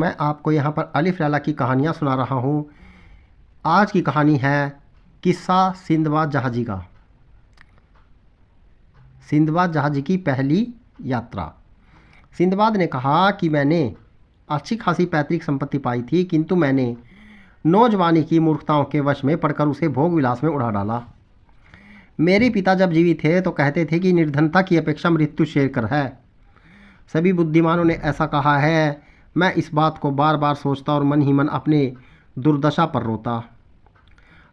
मैं आपको यहाँ पर अलिफ लैला की कहानियाँ सुना रहा हूँ। आज की कहानी है किस्सा सिंदबाद जहाजी का। सिंदबाद जहाजी की पहली यात्रा। सिंदबाद ने कहा कि मैंने अच्छी खासी पैतृक संपत्ति पाई थी, किंतु मैंने नौजवानी की मूर्खताओं के वश में पड़कर उसे भोग विलास में उड़ा डाला। मेरे पिता जब जीवित थे तो कहते थे कि निर्धनता की अपेक्षा मृत्यु श्रेयकर है। सभी बुद्धिमानों ने ऐसा कहा है। मैं इस बात को बार बार सोचता और मन ही मन अपने दुर्दशा पर रोता।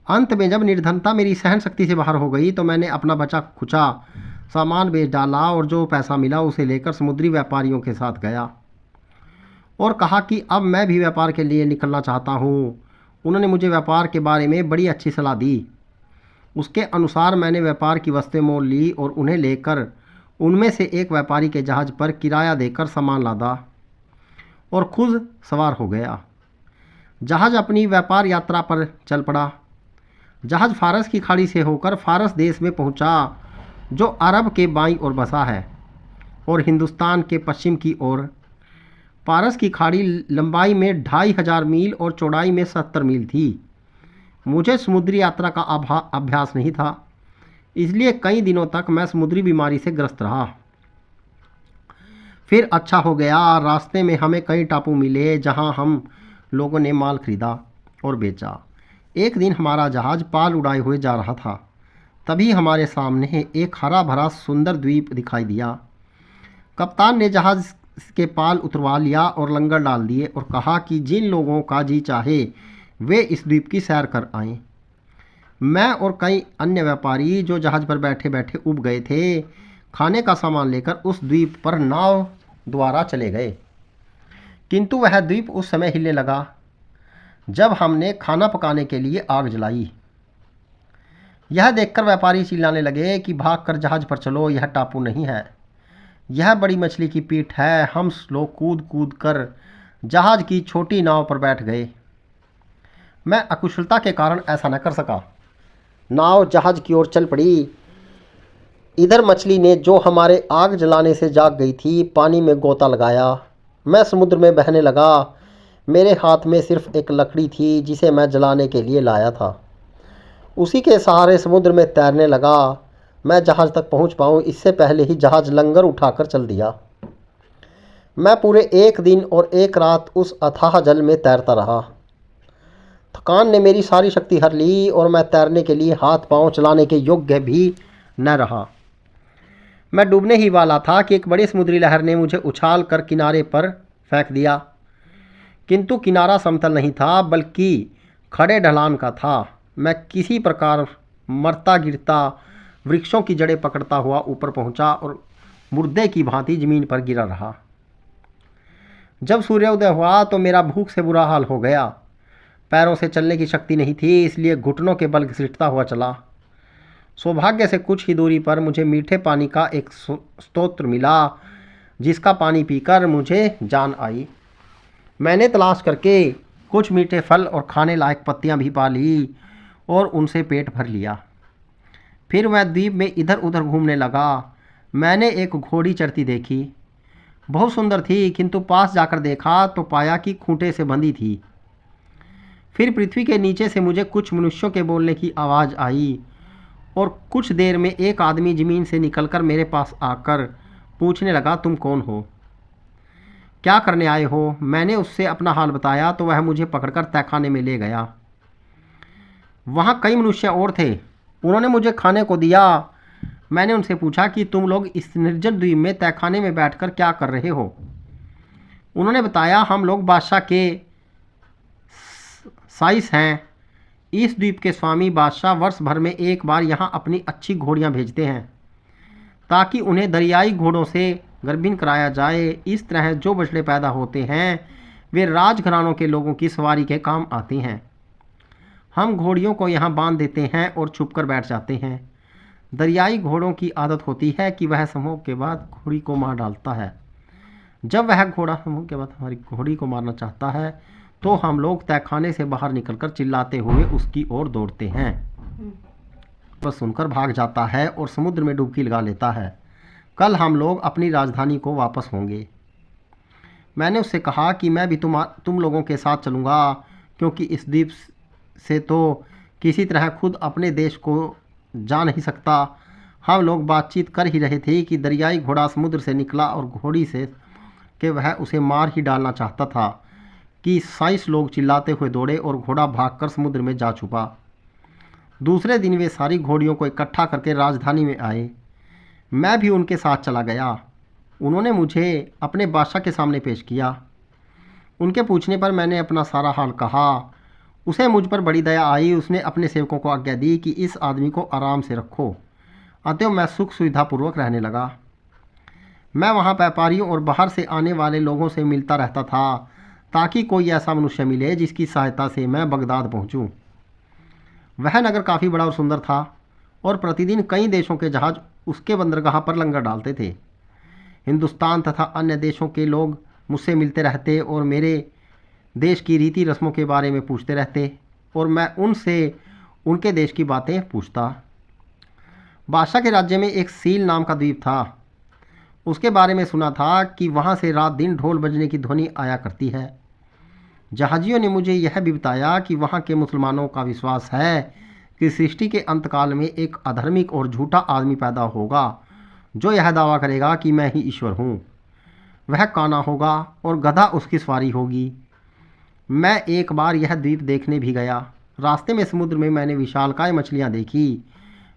अंत में जब निर्धनता मेरी सहन शक्ति से बाहर हो गई तो मैंने अपना बचा खुचा सामान बेच डाला और जो पैसा मिला उसे लेकर समुद्री व्यापारियों के साथ गया और कहा कि अब मैं भी व्यापार के लिए निकलना चाहता हूँ। उन्होंने मुझे व्यापार के बारे में बड़ी अच्छी सलाह दी। उसके अनुसार मैंने व्यापार की वस्तुएं मोल ली और उन्हें लेकर उनमें से एक व्यापारी के जहाज़ पर किराया देकर सामान लादा और खुद सवार हो गया। जहाज़ अपनी व्यापार यात्रा पर चल पड़ा। जहाज़ फारस की खाड़ी से होकर फारस देश में पहुंचा, जो अरब के बाईं ओर बसा है और हिंदुस्तान के पश्चिम की ओर। फारस की खाड़ी लंबाई में 2500 मील और चौड़ाई में 70 मील थी। मुझे समुद्री यात्रा का अभ्यास नहीं था, इसलिए कई दिनों तक मैं समुद्री बीमारी से ग्रस्त रहा। फिर अच्छा हो गया। रास्ते में हमें कई टापू मिले जहां हम लोगों ने माल खरीदा और बेचा। एक दिन हमारा जहाज़ पाल उड़ाए हुए जा रहा था। तभी हमारे सामने एक हरा भरा सुंदर द्वीप दिखाई दिया। कप्तान ने जहाज़ के पाल उतरवा लिया और लंगर डाल दिए और कहा कि जिन लोगों का जी चाहे वे इस द्वीप की सैर कर आएं। मैं और कई अन्य व्यापारी जो जहाज़ पर बैठे बैठे उब गए थे, खाने का सामान लेकर उस द्वीप पर नाव द्वारा चले गए। किंतु वह द्वीप उस समय हिलने लगा जब हमने खाना पकाने के लिए आग जलाई। यह देखकर व्यापारी चिल्लाने लगे कि भागकर जहाज़ पर चलो, यह टापू नहीं है, यह बड़ी मछली की पीठ है। हम लोग कूद कूद कर जहाज़ की छोटी नाव पर बैठ गए। मैं अकुशलता के कारण ऐसा न कर सका। नाव जहाज़ की ओर चल पड़ी। इधर मछली ने, जो हमारे आग जलाने से जाग गई थी, पानी में गोता लगाया। मैं समुद्र में बहने लगा। मेरे हाथ में सिर्फ एक लकड़ी थी जिसे मैं जलाने के लिए लाया था। उसी के सहारे समुद्र में तैरने लगा। मैं जहाज़ तक पहुंच पाऊं इससे पहले ही जहाज़ लंगर उठाकर चल दिया। मैं पूरे एक दिन और एक रात उस अथाह जल में तैरता रहा। थकान ने मेरी सारी शक्ति हर ली और मैं तैरने के लिए हाथ पांव चलाने के योग्य भी न रहा। मैं डूबने ही वाला था कि एक बड़ी समुद्री लहर ने मुझे उछाल कर किनारे पर फेंक दिया। किंतु किनारा समतल नहीं था, बल्कि खड़े ढलान का था। मैं किसी प्रकार मरता गिरता वृक्षों की जड़ें पकड़ता हुआ ऊपर पहुंचा और मुर्दे की भांति जमीन पर गिरा रहा। जब सूर्योदय हुआ तो मेरा भूख से बुरा हाल हो गया। पैरों से चलने की शक्ति नहीं थी, इसलिए घुटनों के बल घसीटता हुआ चला। सौभाग्य से कुछ ही दूरी पर मुझे मीठे पानी का एक स्तोत्र मिला, जिसका पानी पीकर मुझे जान आई। मैंने तलाश करके कुछ मीठे फल और खाने लायक पत्तियां भी पा ली और उनसे पेट भर लिया। फिर मैं द्वीप में इधर उधर घूमने लगा। मैंने एक घोड़ी चढ़ती देखी। बहुत सुंदर थी, किंतु पास जाकर देखा तो पाया कि खूंटे से बंधी थी। फिर पृथ्वी के नीचे से मुझे कुछ मनुष्यों के बोलने की आवाज़ आई और कुछ देर में एक आदमी ज़मीन से निकलकर मेरे पास आकर पूछने लगा, तुम कौन हो, क्या करने आए हो? मैंने उससे अपना हाल बताया तो वह मुझे पकड़कर तहखाने में ले गया। वहाँ कई मनुष्य और थे। उन्होंने मुझे खाने को दिया। मैंने उनसे पूछा कि तुम लोग इस निर्जन द्वीप में तहखाने में बैठकर क्या कर रहे हो? उन्होंने बताया, हम लोग बादशाह के साइस हैं। इस द्वीप के स्वामी बादशाह वर्ष भर में एक बार यहाँ अपनी अच्छी घोड़ियाँ भेजते हैं ताकि उन्हें दरियाई घोड़ों से गर्भिन कराया जाए। इस तरह जो बछड़े पैदा होते हैं वे राजघरानों के लोगों की सवारी के काम आते हैं। हम घोड़ियों को यहाँ बांध देते हैं और छुपकर बैठ जाते हैं। दरियाई घोड़ों की आदत होती है कि वह समूह के बाद घोड़ी को मार डालता है। जब वह घोड़ा समूह के बाद हमारी घोड़ी को मारना चाहता है तो हम लोग तहखाने से बाहर निकलकर चिल्लाते हुए उसकी ओर दौड़ते हैं। वह सुनकर भाग जाता है और समुद्र में डुबकी लगा लेता है। कल हम लोग अपनी राजधानी को वापस होंगे। मैंने उससे कहा कि मैं भी तुम लोगों के साथ चलूँगा, क्योंकि इस द्वीप से तो किसी तरह खुद अपने देश को जा नहीं सकता। हम लोग बातचीत कर ही रहे थे कि दरियाई घोड़ा समुद्र से निकला और घोड़ी से कि वह उसे मार ही डालना चाहता था कि 27 लोग चिल्लाते हुए दौड़े और घोड़ा भागकर समुद्र में जा छुपा। दूसरे दिन वे सारी घोड़ियों को इकट्ठा करके राजधानी में आए। मैं भी उनके साथ चला गया। उन्होंने मुझे अपने बादशाह के सामने पेश किया। उनके पूछने पर मैंने अपना सारा हाल कहा। उसे मुझ पर बड़ी दया आई। उसने अपने सेवकों को आज्ञा दी कि इस आदमी को आराम से रखो। अतः मैं सुख सुविधापूर्वक रहने लगा। मैं वहाँ व्यापारियों और बाहर से आने वाले लोगों से मिलता रहता था, ताकि कोई ऐसा मनुष्य मिले जिसकी सहायता से मैं बगदाद पहुँचूँ। वह नगर काफ़ी बड़ा और सुंदर था और प्रतिदिन कई देशों के जहाज़ उसके बंदरगाह पर लंगर डालते थे। हिंदुस्तान तथा अन्य देशों के लोग मुझसे मिलते रहते और मेरे देश की रीति रस्मों के बारे में पूछते रहते और मैं उनसे उनके देश की बातें पूछता। बादशाह के राज्य में एक सील नाम का द्वीप था। उसके बारे में सुना था कि वहाँ से रात दिन ढोल बजने की ध्वनि आया करती है। जहाजियों ने मुझे यह भी बताया कि वहाँ के मुसलमानों का विश्वास है कि सृष्टि के अंतकाल में एक अधर्मिक और झूठा आदमी पैदा होगा जो यह दावा करेगा कि मैं ही ईश्वर हूँ। वह काना होगा और गधा उसकी सवारी होगी। मैं एक बार यह द्वीप देखने भी गया। रास्ते में समुद्र में मैंने विशालकाय मछलियाँ देखी।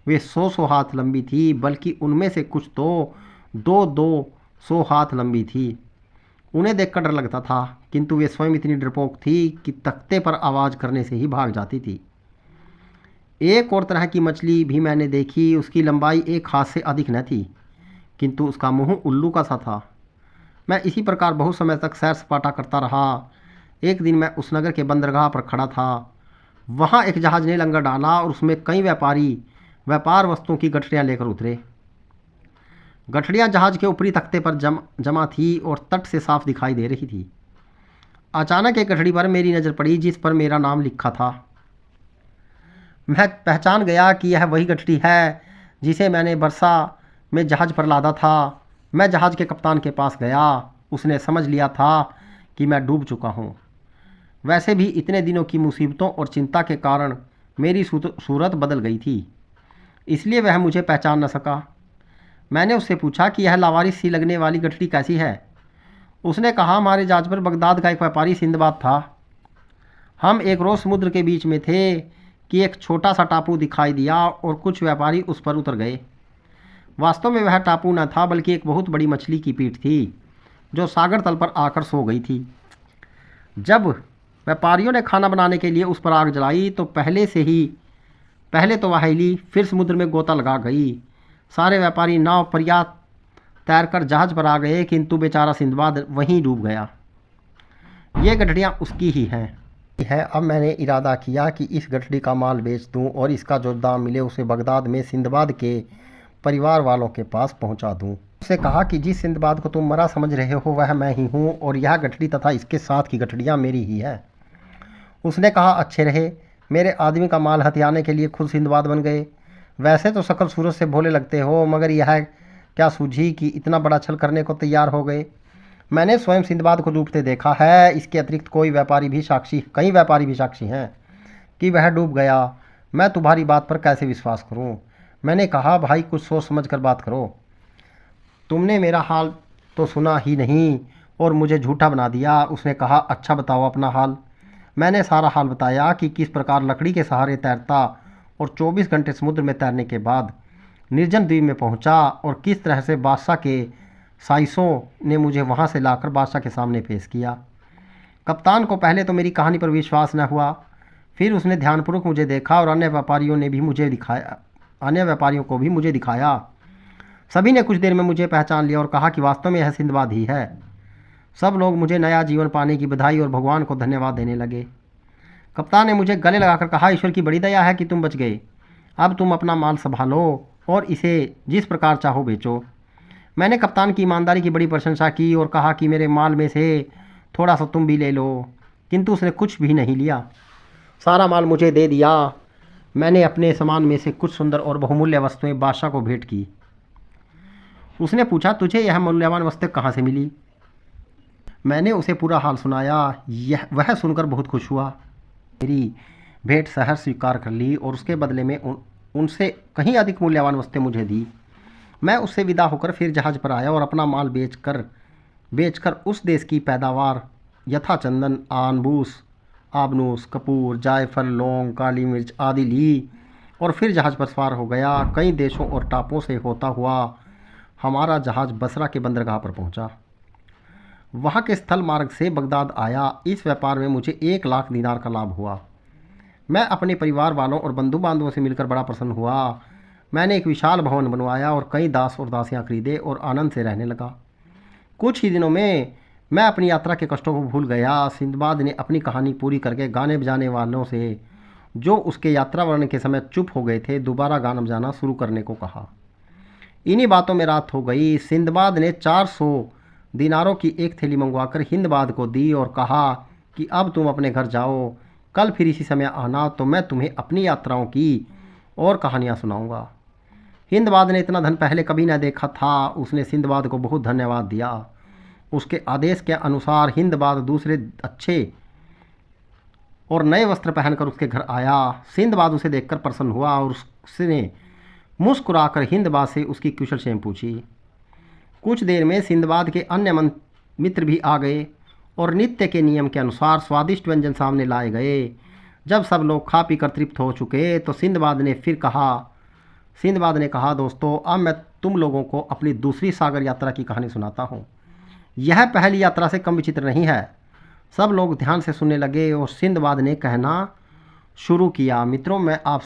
वे 100 हाथ लंबी थी, बल्कि उनमें से कुछ तो 200 हाथ लंबी थी। उन्हें देखकर डर लगता था, किंतु वे स्वयं इतनी डरपोक थी कि तख्ते पर आवाज़ करने से ही भाग जाती थी। एक और तरह की मछली भी मैंने देखी। उसकी लंबाई 1 हाथ से अधिक न थी, किंतु उसका मुंह उल्लू का सा था। मैं इसी प्रकार बहुत समय तक सैर सपाटा करता रहा। एक दिन मैं उस नगर के बंदरगाह पर खड़ा था। वहाँ एक जहाज़ ने लंगर डाला और उसमें कई व्यापारी व्यापार वस्तुओं की गठरियाँ लेकर उतरे। गठरियाँ जहाज़ के ऊपरी तख्ते पर जमा थी और तट से साफ दिखाई दे रही थी। अचानक एक गठरी पर मेरी नज़र पड़ी जिस पर मेरा नाम लिखा था। मैं पहचान गया कि यह वही गठरी है जिसे मैंने बरसा में जहाज़ पर लादा था। मैं जहाज़ के कप्तान के पास गया। उसने समझ लिया था कि मैं डूब चुका हूँ। वैसे भी इतने दिनों की मुसीबतों और चिंता के कारण मेरी सूरत बदल गई थी, इसलिए वह मुझे पहचान न सका। मैंने उससे पूछा कि यह लावारिस सी लगने वाली गठरी कैसी है। उसने कहा, हमारे जहाज पर बगदाद का एक व्यापारी सिंदबाद था। हम एक रोज़ समुद्र के बीच में थे कि एक छोटा सा टापू दिखाई दिया और कुछ व्यापारी उस पर उतर गए। वास्तव में वह टापू न था, बल्कि एक बहुत बड़ी मछली की पीठ थी जो सागर तल पर आकर सो गई थी। जब व्यापारियों ने खाना बनाने के लिए उस पर आग जलाई तो पहले तो वह हिली, फिर समुद्र में गोता लगा गई। सारे व्यापारी नाव पर या तैरकर जहाज पर आ गए, किंतु बेचारा सिंदबाद वहीं डूब गया। ये गठरियाँ उसकी ही हैं। अब मैंने इरादा किया कि इस गठरी का माल बेच दूं और इसका जो दाम मिले उसे बगदाद में सिंदबाद के परिवार वालों के पास पहुंचा दूं। उससे कहा कि जिस सिंदबाद को तुम मरा समझ रहे हो वह मैं ही हूं और यह गठरी तथा इसके साथ की गठरियाँ मेरी ही है। उसने कहा, अच्छे रहे, मेरे आदमी का माल हथियाने के लिए खुद सिंदबाद बन गए। वैसे तो शकल सूरत से भोले लगते हो, मगर यह क्या सूझी कि इतना बड़ा छल करने को तैयार हो गए। मैंने स्वयं सिंदबाद को डूबते देखा है। इसके अतिरिक्त कई व्यापारी भी साक्षी हैं कि वह डूब गया। मैं तुम्हारी बात पर कैसे विश्वास करूं? मैंने कहा, भाई कुछ सोच समझ कर बात करो। तुमने मेरा हाल तो सुना ही नहीं और मुझे झूठा बना दिया। उसने कहा, अच्छा बताओ अपना हाल। मैंने सारा हाल बताया कि किस प्रकार लकड़ी के सहारे तैरता और 24 घंटे समुद्र में तैरने के बाद निर्जन द्वीप में पहुंचा और किस तरह से बादशाह के साइसों ने मुझे वहां से लाकर बादशाह के सामने पेश किया। कप्तान को पहले तो मेरी कहानी पर विश्वास न हुआ, फिर उसने ध्यानपूर्वक मुझे देखा और अन्य व्यापारियों को भी मुझे दिखाया। सभी ने कुछ देर में मुझे पहचान लिया और कहा कि वास्तव में यह सिंदबाद ही है। सब लोग मुझे नया जीवन पाने की बधाई और भगवान को धन्यवाद देने लगे। कप्तान ने मुझे गले लगाकर कहा, ईश्वर की बड़ी दया है कि तुम बच गए। अब तुम अपना माल संभालो और इसे जिस प्रकार चाहो बेचो। मैंने कप्तान की ईमानदारी की बड़ी प्रशंसा की और कहा कि मेरे माल में से थोड़ा सा तुम भी ले लो, किंतु उसने कुछ भी नहीं लिया। सारा माल मुझे दे दिया। मैंने अपने सामान में से कुछ सुंदर और बहुमूल्य वस्तुएं बादशाह को भेंट की। उसने पूछा, तुझे यह मूल्यवान वस्तुएं कहाँ से मिली? मैंने उसे पूरा हाल सुनाया। वह सुनकर बहुत खुश हुआ। मेरी भेंट सहर्ष स्वीकार कर ली और उसके बदले में उनसे कहीं अधिक मूल्यवान वस्तुएं मुझे दी। मैं उससे विदा होकर फिर जहाज़ पर आया और अपना माल बेचकर उस देश की पैदावार यथा चंदन, आनबूस, आबनूस, कपूर, जायफल, लौंग, काली मिर्च आदि ली और फिर जहाज़ पर सवार हो गया। कई देशों और टापुओं से होता हुआ हमारा जहाज़ बसरा के बंदरगाह पर पहुंचा। वहां के स्थल मार्ग से बगदाद आया। इस व्यापार में मुझे 1,00,000 दीनार का लाभ हुआ। मैं अपने परिवार वालों और बंधु बांधवों से मिलकर बड़ा प्रसन्न हुआ। मैंने एक विशाल भवन बनवाया और कई दास और दासियां खरीदे और आनंद से रहने लगा। कुछ ही दिनों में मैं अपनी यात्रा के कष्टों को भूल गया। सिंदबाद ने अपनी कहानी पूरी करके गाने बजाने वालों से, जो उसके यात्रा वर्णन के समय चुप हो गए थे, दोबारा गाना बजाना शुरू करने को कहा। इन्हीं बातों में रात हो गई। सिंदबाद ने 400 दीनारों की एक थैली मंगवाकर हिंदबाद को दी और कहा कि अब तुम अपने घर जाओ, कल फिर इसी समय आना तो मैं तुम्हें अपनी यात्राओं की और कहानियाँ सुनाऊंगा। हिंदबाद ने इतना धन पहले कभी न देखा था। उसने सिंदबाद को बहुत धन्यवाद दिया। उसके आदेश के अनुसार हिंदबाद दूसरे अच्छे और नए वस्त्र पहनकर उसके घर आया। सिंदबाद उसे देखकर प्रसन्न हुआ और उसने मुस्कुराकर हिंदबाद से उसकी कुशल क्षेम पूछी। कुछ देर में सिंदबाद के अन्य मित्र भी आ गए और नित्य के नियम के अनुसार स्वादिष्ट व्यंजन सामने लाए गए। जब सब लोग खा पीकर तृप्त हो चुके तो सिंदबाद ने कहा, दोस्तों, अब मैं तुम लोगों को अपनी दूसरी सागर यात्रा की कहानी सुनाता हूँ। यह पहली यात्रा से कम विचित्र नहीं है। सब लोग ध्यान से सुनने लगे और सिंदबाद ने कहना शुरू किया, मित्रों, मैं आप